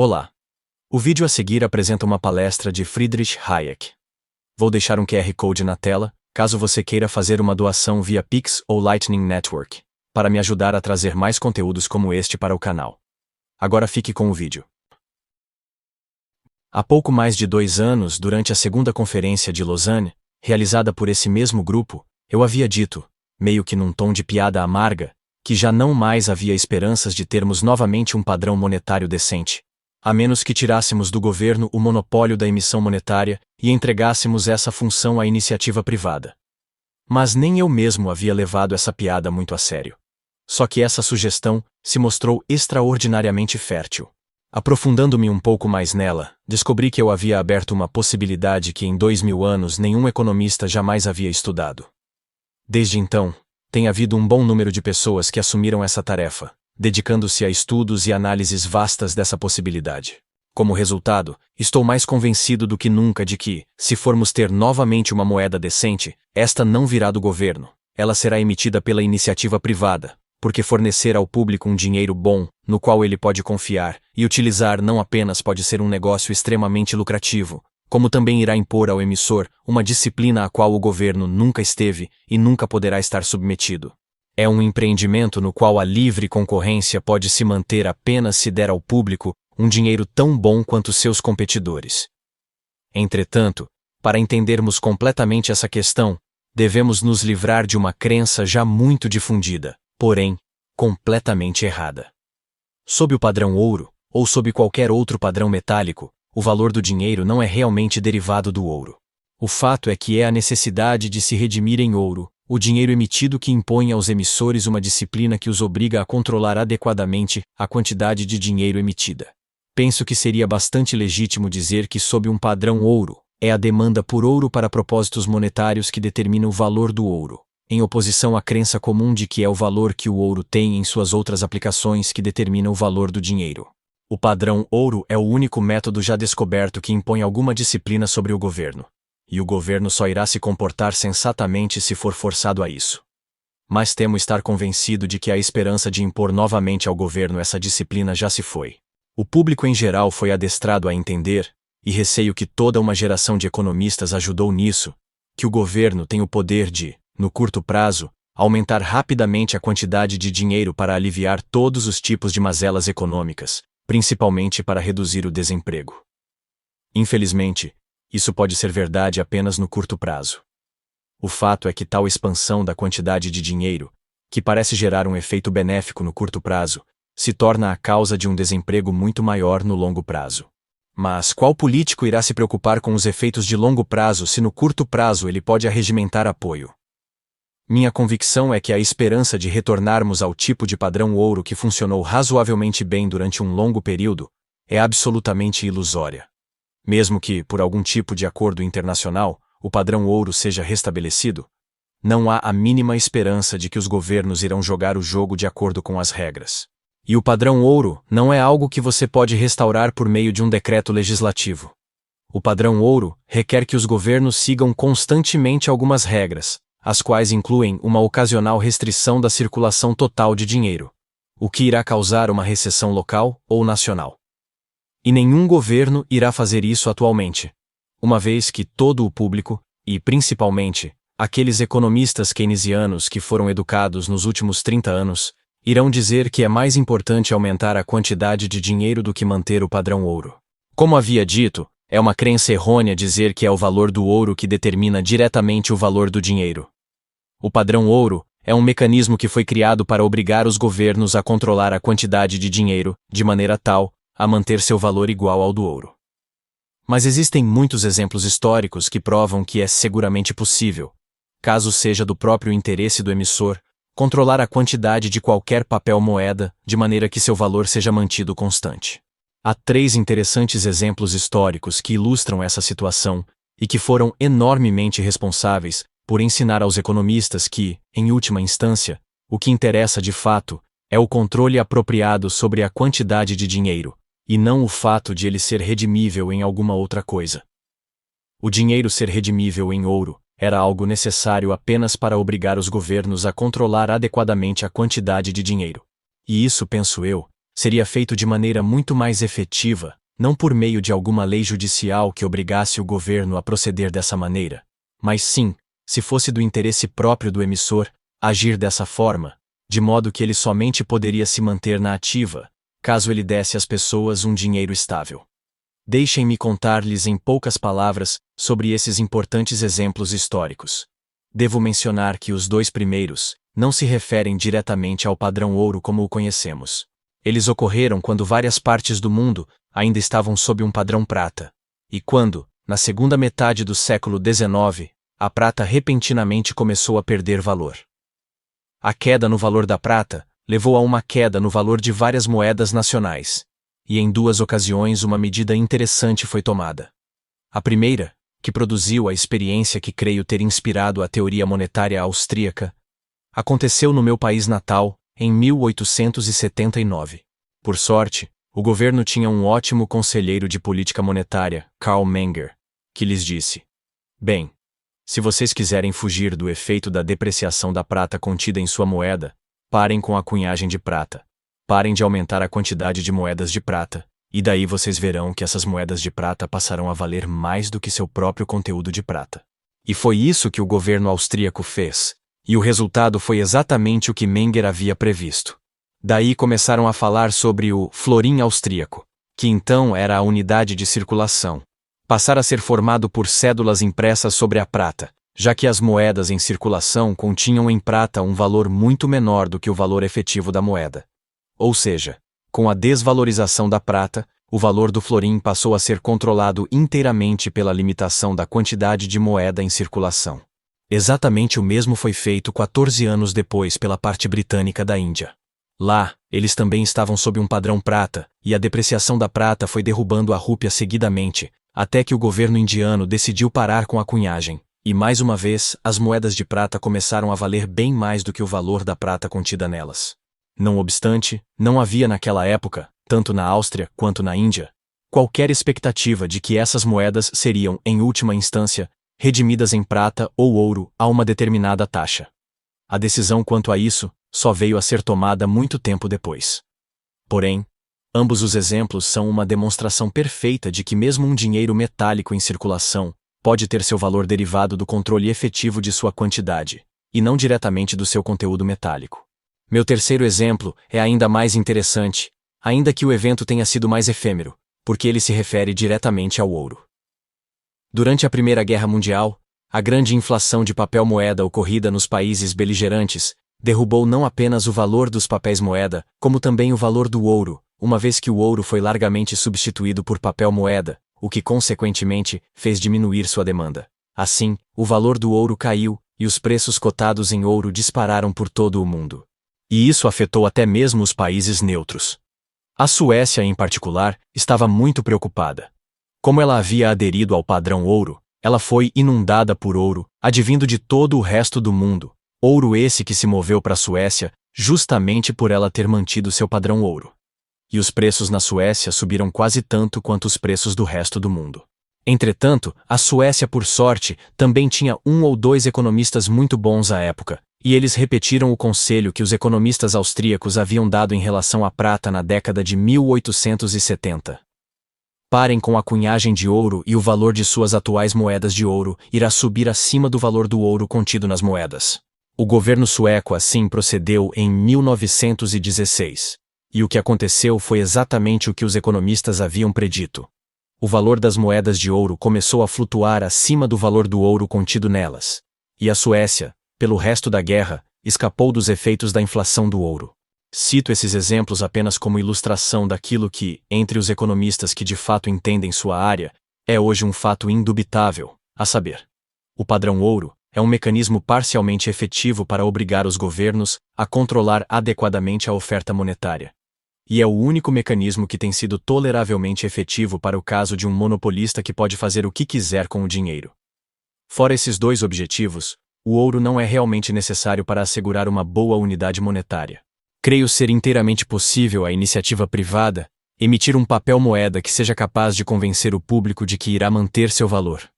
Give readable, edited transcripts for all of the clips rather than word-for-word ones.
Olá. O vídeo a seguir apresenta uma palestra de Friedrich Hayek. Vou deixar um QR Code na tela, caso você queira fazer uma doação via Pix ou Lightning Network, para me ajudar a trazer mais conteúdos como este para o canal. Agora fique com o vídeo. Há pouco mais de 2 anos, durante a segunda conferência de Lausanne, realizada por esse mesmo grupo, eu havia dito, meio que num tom de piada amarga, que já não mais havia esperanças de termos novamente um padrão monetário decente, a menos que tirássemos do governo o monopólio da emissão monetária e entregássemos essa função à iniciativa privada. Mas nem eu mesmo havia levado essa piada muito a sério. Só que essa sugestão se mostrou extraordinariamente fértil. Aprofundando-me um pouco mais nela, descobri que eu havia aberto uma possibilidade que em 2000 anos nenhum economista jamais havia estudado. Desde então, tem havido um bom número de pessoas que assumiram essa tarefa, dedicando-se a estudos e análises vastas dessa possibilidade. Como resultado, estou mais convencido do que nunca de que, se formos ter novamente uma moeda decente, esta não virá do governo, ela será emitida pela iniciativa privada, porque fornecer ao público um dinheiro bom, no qual ele pode confiar, e utilizar não apenas pode ser um negócio extremamente lucrativo, como também irá impor ao emissor uma disciplina à qual o governo nunca esteve e nunca poderá estar submetido. É um empreendimento no qual a livre concorrência pode se manter apenas se der ao público um dinheiro tão bom quanto seus competidores. Entretanto, para entendermos completamente essa questão, devemos nos livrar de uma crença já muito difundida, porém, completamente errada. Sob o padrão ouro, ou sob qualquer outro padrão metálico, o valor do dinheiro não é realmente derivado do ouro. O fato é que é a necessidade de se redimir em ouro, o dinheiro emitido que impõe aos emissores uma disciplina que os obriga a controlar adequadamente a quantidade de dinheiro emitida. Penso que seria bastante legítimo dizer que sob um padrão ouro, é a demanda por ouro para propósitos monetários que determina o valor do ouro, em oposição à crença comum de que é o valor que o ouro tem em suas outras aplicações que determina o valor do dinheiro. O padrão ouro é o único método já descoberto que impõe alguma disciplina sobre o governo. E o governo só irá se comportar sensatamente se for forçado a isso. Mas temo estar convencido de que a esperança de impor novamente ao governo essa disciplina já se foi. O público em geral foi adestrado a entender, e receio que toda uma geração de economistas ajudou nisso, que o governo tem o poder de, no curto prazo, aumentar rapidamente a quantidade de dinheiro para aliviar todos os tipos de mazelas econômicas, principalmente para reduzir o desemprego. Infelizmente, isso pode ser verdade apenas no curto prazo. O fato é que tal expansão da quantidade de dinheiro, que parece gerar um efeito benéfico no curto prazo, se torna a causa de um desemprego muito maior no longo prazo. Mas qual político irá se preocupar com os efeitos de longo prazo se no curto prazo ele pode arregimentar apoio? Minha convicção é que a esperança de retornarmos ao tipo de padrão ouro que funcionou razoavelmente bem durante um longo período é absolutamente ilusória. Mesmo que, por algum tipo de acordo internacional, o padrão ouro seja restabelecido, não há a mínima esperança de que os governos irão jogar o jogo de acordo com as regras. E o padrão ouro não é algo que você pode restaurar por meio de um decreto legislativo. O padrão ouro requer que os governos sigam constantemente algumas regras, as quais incluem uma ocasional restrição da circulação total de dinheiro, o que irá causar uma recessão local ou nacional. E nenhum governo irá fazer isso atualmente, uma vez que todo o público, e principalmente, aqueles economistas keynesianos que foram educados nos últimos 30 anos, irão dizer que é mais importante aumentar a quantidade de dinheiro do que manter o padrão ouro. Como havia dito, é uma crença errônea dizer que é o valor do ouro que determina diretamente o valor do dinheiro. O padrão ouro é um mecanismo que foi criado para obrigar os governos a controlar a quantidade de dinheiro, de maneira tal, a manter seu valor igual ao do ouro. Mas existem muitos exemplos históricos que provam que é seguramente possível, caso seja do próprio interesse do emissor, controlar a quantidade de qualquer papel-moeda de maneira que seu valor seja mantido constante. Há 3 interessantes exemplos históricos que ilustram essa situação e que foram enormemente responsáveis por ensinar aos economistas que, em última instância, o que interessa de fato é o controle apropriado sobre a quantidade de dinheiro, e não o fato de ele ser redimível em alguma outra coisa. O dinheiro ser redimível em ouro era algo necessário apenas para obrigar os governos a controlar adequadamente a quantidade de dinheiro. E isso, penso eu, seria feito de maneira muito mais efetiva, não por meio de alguma lei judicial que obrigasse o governo a proceder dessa maneira, mas sim, se fosse do interesse próprio do emissor, agir dessa forma, de modo que ele somente poderia se manter na ativa, caso ele desse às pessoas um dinheiro estável. Deixem-me contar-lhes em poucas palavras sobre esses importantes exemplos históricos. Devo mencionar que os dois primeiros não se referem diretamente ao padrão ouro como o conhecemos. Eles ocorreram quando várias partes do mundo ainda estavam sob um padrão prata, e quando, na segunda metade do século XIX, a prata repentinamente começou a perder valor. A queda no valor da prata levou a uma queda no valor de várias moedas nacionais, e em duas ocasiões uma medida interessante foi tomada. A primeira, que produziu a experiência que creio ter inspirado a teoria monetária austríaca, aconteceu no meu país natal, em 1879. Por sorte, o governo tinha um ótimo conselheiro de política monetária, Karl Menger, que lhes disse: bem, se vocês quiserem fugir do efeito da depreciação da prata contida em sua moeda, parem com a cunhagem de prata. Parem de aumentar a quantidade de moedas de prata, e daí vocês verão que essas moedas de prata passarão a valer mais do que seu próprio conteúdo de prata. E foi isso que o governo austríaco fez, e o resultado foi exatamente o que Menger havia previsto. Daí começaram a falar sobre o florim austríaco, que então era a unidade de circulação. Passar a ser formado por cédulas impressas sobre a prata, já que as moedas em circulação continham em prata um valor muito menor do que o valor efetivo da moeda. Ou seja, com a desvalorização da prata, o valor do florim passou a ser controlado inteiramente pela limitação da quantidade de moeda em circulação. Exatamente o mesmo foi feito 14 anos depois pela parte britânica da Índia. Lá, eles também estavam sob um padrão prata, e a depreciação da prata foi derrubando a rúpia seguidamente, até que o governo indiano decidiu parar com a cunhagem, e mais uma vez as moedas de prata começaram a valer bem mais do que o valor da prata contida nelas. Não obstante, não havia naquela época, tanto na Áustria quanto na Índia, qualquer expectativa de que essas moedas seriam, em última instância, redimidas em prata ou ouro a uma determinada taxa. A decisão quanto a isso só veio a ser tomada muito tempo depois. Porém, ambos os exemplos são uma demonstração perfeita de que mesmo um dinheiro metálico em circulação pode ter seu valor derivado do controle efetivo de sua quantidade, e não diretamente do seu conteúdo metálico. Meu terceiro exemplo é ainda mais interessante, ainda que o evento tenha sido mais efêmero, porque ele se refere diretamente ao ouro. Durante a Primeira Guerra Mundial, a grande inflação de papel-moeda ocorrida nos países beligerantes derrubou não apenas o valor dos papéis-moeda, como também o valor do ouro, uma vez que o ouro foi largamente substituído por papel-moeda, o que consequentemente fez diminuir sua demanda. Assim, o valor do ouro caiu, e os preços cotados em ouro dispararam por todo o mundo. E isso afetou até mesmo os países neutros. A Suécia, em particular, estava muito preocupada. Como ela havia aderido ao padrão ouro, ela foi inundada por ouro, advindo de todo o resto do mundo. Ouro esse que se moveu para a Suécia, justamente por ela ter mantido seu padrão ouro. E os preços na Suécia subiram quase tanto quanto os preços do resto do mundo. Entretanto, a Suécia, por sorte, também tinha um ou dois economistas muito bons à época, e eles repetiram o conselho que os economistas austríacos haviam dado em relação à prata na década de 1870. Parem com a cunhagem de ouro e o valor de suas atuais moedas de ouro irá subir acima do valor do ouro contido nas moedas. O governo sueco assim procedeu em 1916. E o que aconteceu foi exatamente o que os economistas haviam predito. O valor das moedas de ouro começou a flutuar acima do valor do ouro contido nelas. E a Suécia, pelo resto da guerra, escapou dos efeitos da inflação do ouro. Cito esses exemplos apenas como ilustração daquilo que, entre os economistas que de fato entendem sua área, é hoje um fato indubitável, a saber, o padrão ouro é um mecanismo parcialmente efetivo para obrigar os governos a controlar adequadamente a oferta monetária. E é o único mecanismo que tem sido toleravelmente efetivo para o caso de um monopolista que pode fazer o que quiser com o dinheiro. Fora esses dois objetivos, o ouro não é realmente necessário para assegurar uma boa unidade monetária. Creio ser inteiramente possível à iniciativa privada emitir um papel-moeda que seja capaz de convencer o público de que irá manter seu valor.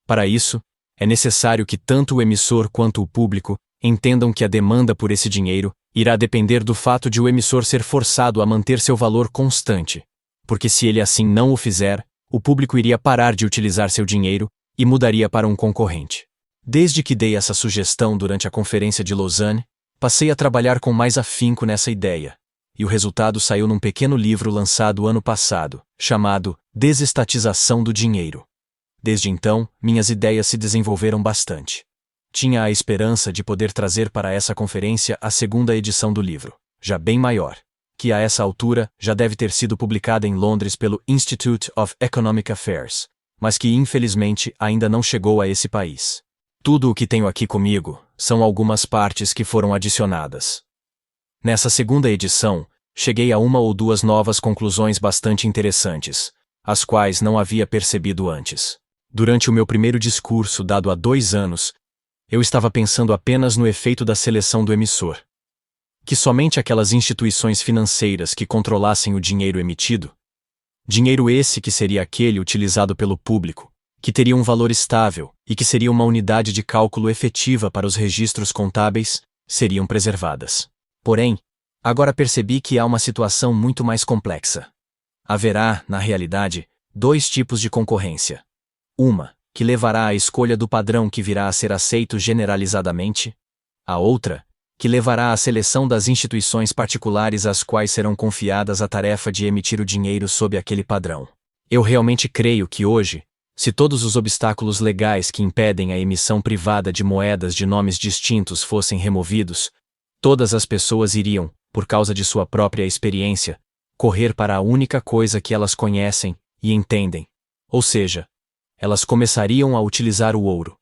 Para isso, é necessário que tanto o emissor quanto o público entendam que a demanda por esse dinheiro Irá depender do fato de o emissor ser forçado a manter seu valor constante, porque se ele assim não o fizer, o público iria parar de utilizar seu dinheiro e mudaria para um concorrente. Desde que dei essa sugestão durante a Conferência de Lausanne, passei a trabalhar com mais afinco nessa ideia, e o resultado saiu num pequeno livro lançado ano passado, chamado Desestatização do Dinheiro. Desde então, minhas ideias se desenvolveram bastante. Tinha a esperança de poder trazer para essa conferência a segunda edição do livro, já bem maior, que a essa altura já deve ter sido publicada em Londres pelo Institute of Economic Affairs, mas que infelizmente ainda não chegou a esse país. Tudo o que tenho aqui comigo são algumas partes que foram adicionadas. Nessa segunda edição, cheguei a uma ou duas novas conclusões bastante interessantes, as quais não havia percebido antes. Durante o meu primeiro discurso dado há 2 anos, eu estava pensando apenas no efeito da seleção do emissor. Que somente aquelas instituições financeiras que controlassem o dinheiro emitido, dinheiro esse que seria aquele utilizado pelo público, que teria um valor estável e que seria uma unidade de cálculo efetiva para os registros contábeis, seriam preservadas. Porém, agora percebi que há uma situação muito mais complexa. Haverá, na realidade, 2 tipos de concorrência. Uma, que levará à escolha do padrão que virá a ser aceito generalizadamente. A outra, que levará à seleção das instituições particulares às quais serão confiadas a tarefa de emitir o dinheiro sob aquele padrão. Eu realmente creio que hoje, se todos os obstáculos legais que impedem a emissão privada de moedas de nomes distintos fossem removidos, todas as pessoas iriam, por causa de sua própria experiência, correr para a única coisa que elas conhecem e entendem, ou seja, elas começariam a utilizar o ouro.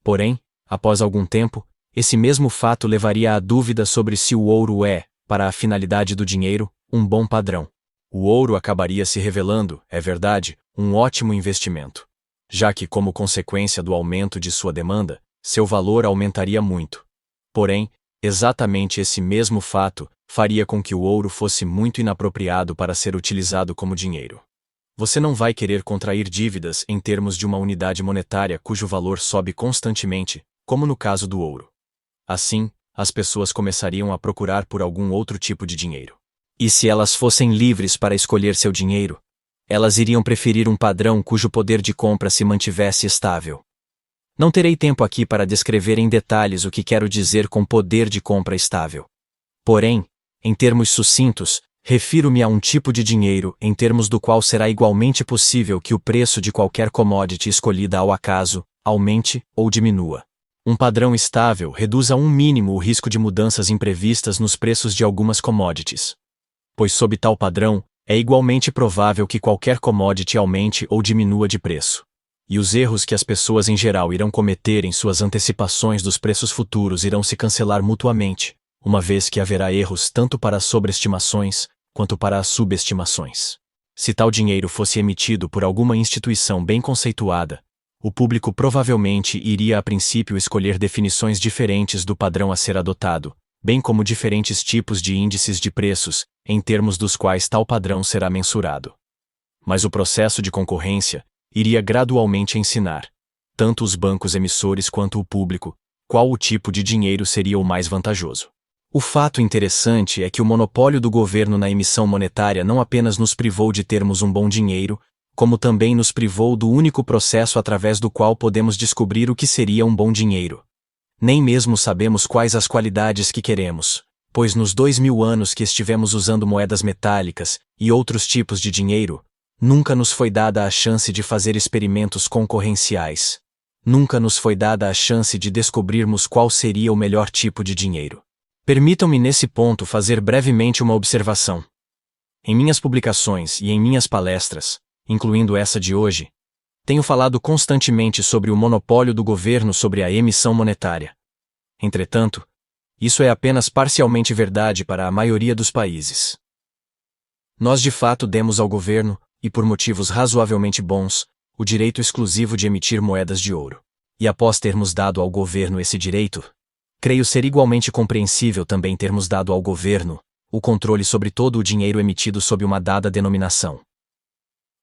Porém, após algum tempo, esse mesmo fato levaria à dúvida sobre se o ouro é, para a finalidade do dinheiro, um bom padrão. O ouro acabaria se revelando, é verdade, um ótimo investimento, já que, como consequência do aumento de sua demanda, seu valor aumentaria muito. Porém, exatamente esse mesmo fato faria com que o ouro fosse muito inapropriado para ser utilizado como dinheiro. Você não vai querer contrair dívidas em termos de uma unidade monetária cujo valor sobe constantemente, como no caso do ouro. Assim, as pessoas começariam a procurar por algum outro tipo de dinheiro. E se elas fossem livres para escolher seu dinheiro, elas iriam preferir um padrão cujo poder de compra se mantivesse estável. Não terei tempo aqui para descrever em detalhes o que quero dizer com poder de compra estável. Porém, em termos sucintos, refiro-me a um tipo de dinheiro em termos do qual será igualmente possível que o preço de qualquer commodity escolhida ao acaso aumente ou diminua. Um padrão estável reduz a um mínimo o risco de mudanças imprevistas nos preços de algumas commodities. Pois sob tal padrão, é igualmente provável que qualquer commodity aumente ou diminua de preço. E os erros que as pessoas em geral irão cometer em suas antecipações dos preços futuros irão se cancelar mutuamente, uma vez que haverá erros tanto para as sobreestimações quanto para as subestimações. Se tal dinheiro fosse emitido por alguma instituição bem conceituada, o público provavelmente iria a princípio escolher definições diferentes do padrão a ser adotado, bem como diferentes tipos de índices de preços, em termos dos quais tal padrão será mensurado. Mas o processo de concorrência iria gradualmente ensinar, tanto os bancos emissores quanto o público, qual o tipo de dinheiro seria o mais vantajoso. O fato interessante é que o monopólio do governo na emissão monetária não apenas nos privou de termos um bom dinheiro, como também nos privou do único processo através do qual podemos descobrir o que seria um bom dinheiro. Nem mesmo sabemos quais as qualidades que queremos, pois nos 2000 anos que estivemos usando moedas metálicas e outros tipos de dinheiro, nunca nos foi dada a chance de fazer experimentos concorrenciais. Nunca nos foi dada a chance de descobrirmos qual seria o melhor tipo de dinheiro. Permitam-me nesse ponto fazer brevemente uma observação. Em minhas publicações e em minhas palestras, incluindo essa de hoje, tenho falado constantemente sobre o monopólio do governo sobre a emissão monetária. Entretanto, isso é apenas parcialmente verdade para a maioria dos países. Nós de fato demos ao governo, e por motivos razoavelmente bons, o direito exclusivo de emitir moedas de ouro. E após termos dado ao governo esse direito, creio ser igualmente compreensível também termos dado ao governo o controle sobre todo o dinheiro emitido sob uma dada denominação.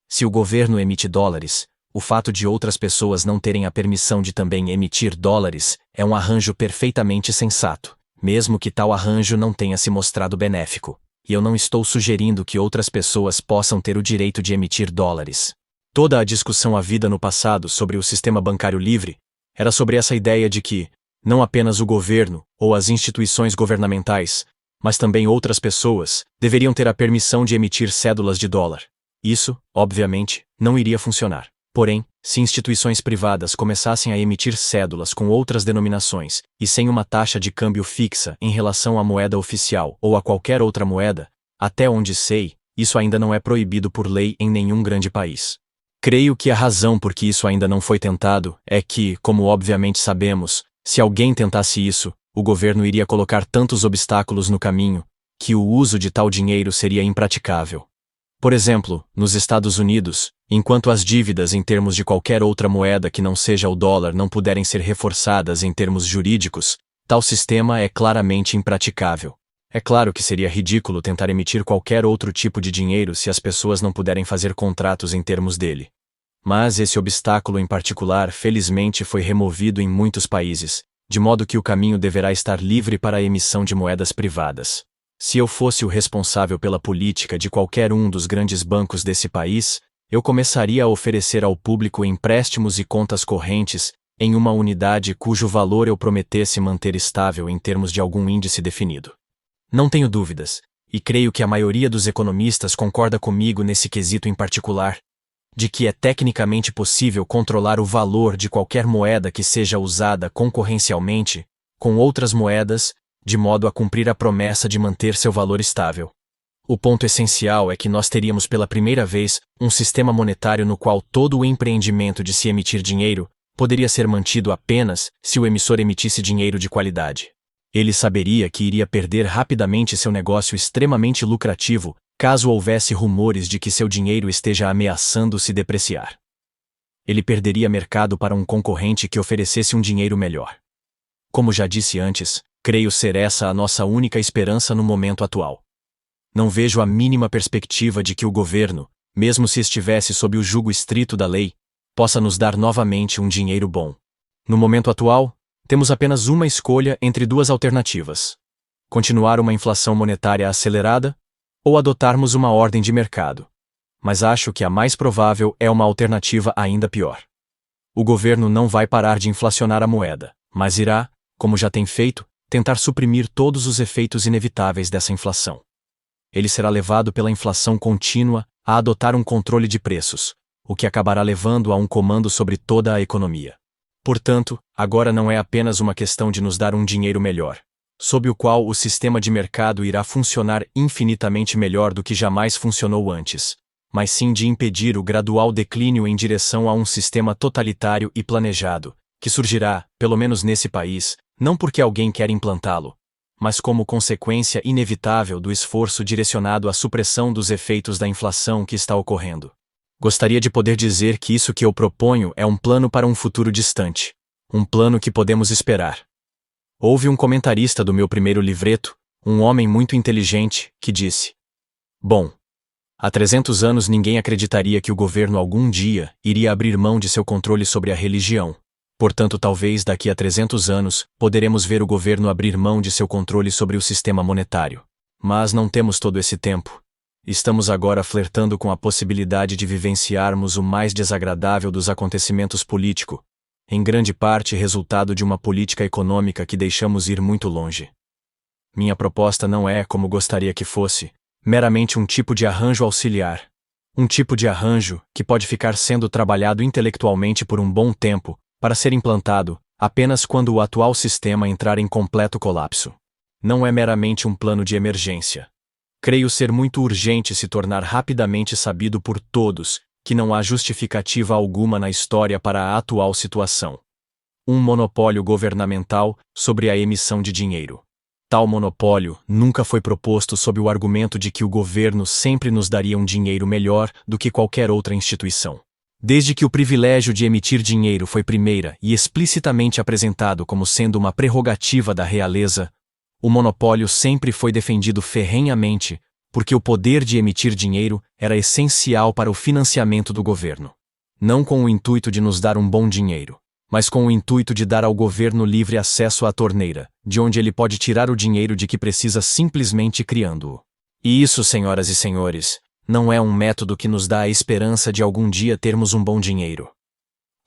Se o governo emite dólares, o fato de outras pessoas não terem a permissão de também emitir dólares é um arranjo perfeitamente sensato, mesmo que tal arranjo não tenha se mostrado benéfico, e eu não estou sugerindo que outras pessoas possam ter o direito de emitir dólares. Toda a discussão havida no passado sobre o sistema bancário livre era sobre essa ideia de que, não apenas o governo ou as instituições governamentais, mas também outras pessoas, deveriam ter a permissão de emitir cédulas de dólar. Isso, obviamente, não iria funcionar. Porém, se instituições privadas começassem a emitir cédulas com outras denominações e sem uma taxa de câmbio fixa em relação à moeda oficial ou a qualquer outra moeda, até onde sei, isso ainda não é proibido por lei em nenhum grande país. Creio que a razão por que isso ainda não foi tentado é que, como obviamente sabemos, se alguém tentasse isso, o governo iria colocar tantos obstáculos no caminho que o uso de tal dinheiro seria impraticável. Por exemplo, nos Estados Unidos, enquanto as dívidas em termos de qualquer outra moeda que não seja o dólar não puderem ser reforçadas em termos jurídicos, tal sistema é claramente impraticável. É claro que seria ridículo tentar emitir qualquer outro tipo de dinheiro se as pessoas não puderem fazer contratos em termos dele. Mas esse obstáculo em particular, felizmente, foi removido em muitos países, de modo que o caminho deverá estar livre para a emissão de moedas privadas. Se eu fosse o responsável pela política de qualquer um dos grandes bancos desse país, eu começaria a oferecer ao público empréstimos e contas correntes em uma unidade cujo valor eu prometesse manter estável em termos de algum índice definido. Não tenho dúvidas, e creio que a maioria dos economistas concorda comigo nesse quesito em particular, de que é tecnicamente possível controlar o valor de qualquer moeda que seja usada concorrencialmente com outras moedas, de modo a cumprir a promessa de manter seu valor estável. O ponto essencial é que nós teríamos pela primeira vez um sistema monetário no qual todo o empreendimento de se emitir dinheiro poderia ser mantido apenas se o emissor emitisse dinheiro de qualidade. Ele saberia que iria perder rapidamente seu negócio extremamente lucrativo caso houvesse rumores de que seu dinheiro esteja ameaçando se depreciar. Ele perderia mercado para um concorrente que oferecesse um dinheiro melhor. Como já disse antes, creio ser essa a nossa única esperança no momento atual. Não vejo a mínima perspectiva de que o governo, mesmo se estivesse sob o jugo estrito da lei, possa nos dar novamente um dinheiro bom. No momento atual, temos apenas uma escolha entre duas alternativas: continuar uma inflação monetária acelerada ou adotarmos uma ordem de mercado. Mas acho que a mais provável é uma alternativa ainda pior. O governo não vai parar de inflacionar a moeda, mas irá, como já tem feito, tentar suprimir todos os efeitos inevitáveis dessa inflação. Ele será levado pela inflação contínua a adotar um controle de preços, o que acabará levando a um comando sobre toda a economia. Portanto, agora não é apenas uma questão de nos dar um dinheiro melhor, sob o qual o sistema de mercado irá funcionar infinitamente melhor do que jamais funcionou antes, mas sim de impedir o gradual declínio em direção a um sistema totalitário e planejado, que surgirá, pelo menos nesse país, não porque alguém quer implantá-lo, mas como consequência inevitável do esforço direcionado à supressão dos efeitos da inflação que está ocorrendo. Gostaria de poder dizer que isso que eu proponho é um plano para um futuro distante, um plano que podemos esperar. Houve um comentarista do meu primeiro livreto, um homem muito inteligente, que disse: "Bom, há 300 anos ninguém acreditaria que o governo algum dia iria abrir mão de seu controle sobre a religião. Portanto, talvez daqui a 300 anos, poderemos ver o governo abrir mão de seu controle sobre o sistema monetário. Mas não temos todo esse tempo. Estamos agora flertando com a possibilidade de vivenciarmos o mais desagradável dos acontecimentos políticos, em grande parte resultado de uma política econômica que deixamos ir muito longe. Minha proposta não é, como gostaria que fosse, meramente um tipo de arranjo auxiliar. Um tipo de arranjo que pode ficar sendo trabalhado intelectualmente por um bom tempo, para ser implantado apenas quando o atual sistema entrar em completo colapso. Não é meramente um plano de emergência. Creio ser muito urgente se tornar rapidamente sabido por todos que não há justificativa alguma na história para a atual situação. Um monopólio governamental sobre a emissão de dinheiro. Tal monopólio nunca foi proposto sob o argumento de que o governo sempre nos daria um dinheiro melhor do que qualquer outra instituição. Desde que o privilégio de emitir dinheiro foi primeira e explicitamente apresentado como sendo uma prerrogativa da realeza, o monopólio sempre foi defendido ferrenhamente, porque o poder de emitir dinheiro era essencial para o financiamento do governo. Não com o intuito de nos dar um bom dinheiro, mas com o intuito de dar ao governo livre acesso à torneira, de onde ele pode tirar o dinheiro de que precisa simplesmente criando-o. E isso, senhoras e senhores, não é um método que nos dá a esperança de algum dia termos um bom dinheiro.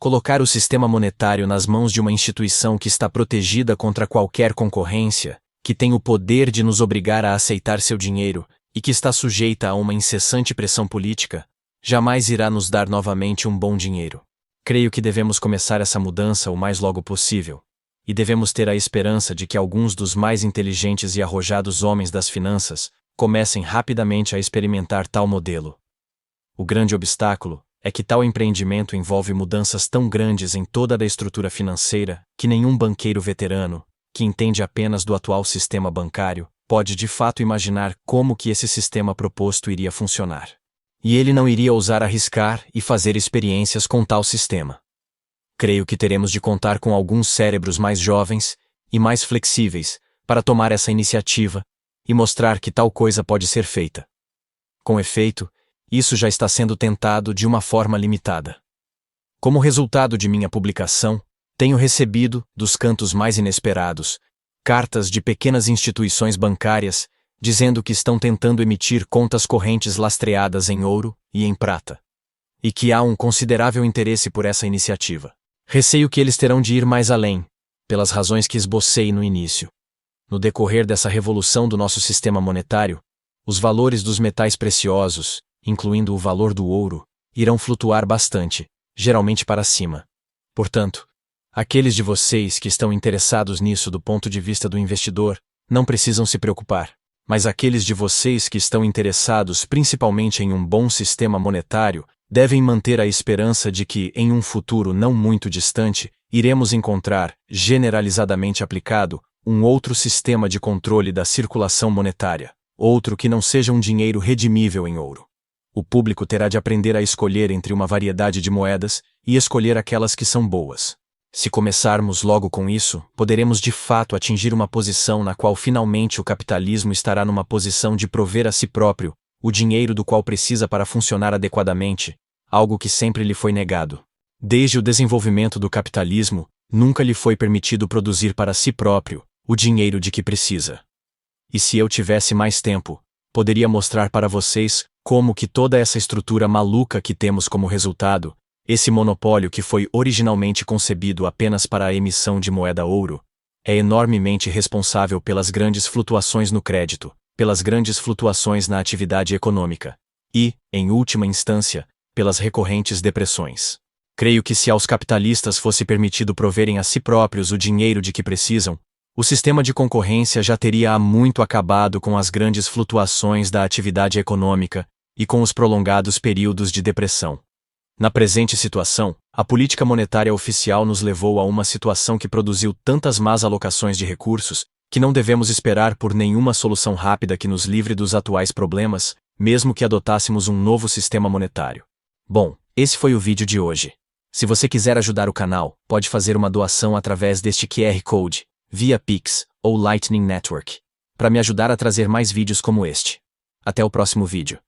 Colocar o sistema monetário nas mãos de uma instituição que está protegida contra qualquer concorrência, que tem o poder de nos obrigar a aceitar seu dinheiro e que está sujeita a uma incessante pressão política, jamais irá nos dar novamente um bom dinheiro. Creio que devemos começar essa mudança o mais logo possível, e devemos ter a esperança de que alguns dos mais inteligentes e arrojados homens das finanças comecem rapidamente a experimentar tal modelo. O grande obstáculo é que tal empreendimento envolve mudanças tão grandes em toda a estrutura financeira que nenhum banqueiro veterano, que entende apenas do atual sistema bancário, pode de fato imaginar como que esse sistema proposto iria funcionar. E ele não iria ousar arriscar e fazer experiências com tal sistema. Creio que teremos de contar com alguns cérebros mais jovens e mais flexíveis para tomar essa iniciativa e mostrar que tal coisa pode ser feita. Com efeito, isso já está sendo tentado de uma forma limitada. Como resultado de minha publicação, tenho recebido, dos cantos mais inesperados, cartas de pequenas instituições bancárias dizendo que estão tentando emitir contas correntes lastreadas em ouro e em prata, e que há um considerável interesse por essa iniciativa. Receio que eles terão de ir mais além, pelas razões que esbocei no início. No decorrer dessa revolução do nosso sistema monetário, os valores dos metais preciosos, incluindo o valor do ouro, irão flutuar bastante, geralmente para cima. Portanto, aqueles de vocês que estão interessados nisso do ponto de vista do investidor, não precisam se preocupar. Mas aqueles de vocês que estão interessados principalmente em um bom sistema monetário, devem manter a esperança de que, em um futuro não muito distante, iremos encontrar, generalizadamente aplicado, um outro sistema de controle da circulação monetária, outro que não seja um dinheiro redimível em ouro. O público terá de aprender a escolher entre uma variedade de moedas e escolher aquelas que são boas. Se começarmos logo com isso, poderemos de fato atingir uma posição na qual finalmente o capitalismo estará numa posição de prover a si próprio o dinheiro do qual precisa para funcionar adequadamente, algo que sempre lhe foi negado. Desde o desenvolvimento do capitalismo, nunca lhe foi permitido produzir para si próprio o dinheiro de que precisa. E se eu tivesse mais tempo, poderia mostrar para vocês como que toda essa estrutura maluca que temos como resultado, esse monopólio que foi originalmente concebido apenas para a emissão de moeda ouro, é enormemente responsável pelas grandes flutuações no crédito, pelas grandes flutuações na atividade econômica e, em última instância, pelas recorrentes depressões. Creio que se aos capitalistas fosse permitido proverem a si próprios o dinheiro de que precisam, o sistema de concorrência já teria há muito acabado com as grandes flutuações da atividade econômica e com os prolongados períodos de depressão. Na presente situação, a política monetária oficial nos levou a uma situação que produziu tantas más alocações de recursos, que não devemos esperar por nenhuma solução rápida que nos livre dos atuais problemas, mesmo que adotássemos um novo sistema monetário. Bom, esse foi o vídeo de hoje. Se você quiser ajudar o canal, pode fazer uma doação através deste QR Code, via Pix ou Lightning Network, para me ajudar a trazer mais vídeos como este. Até o próximo vídeo.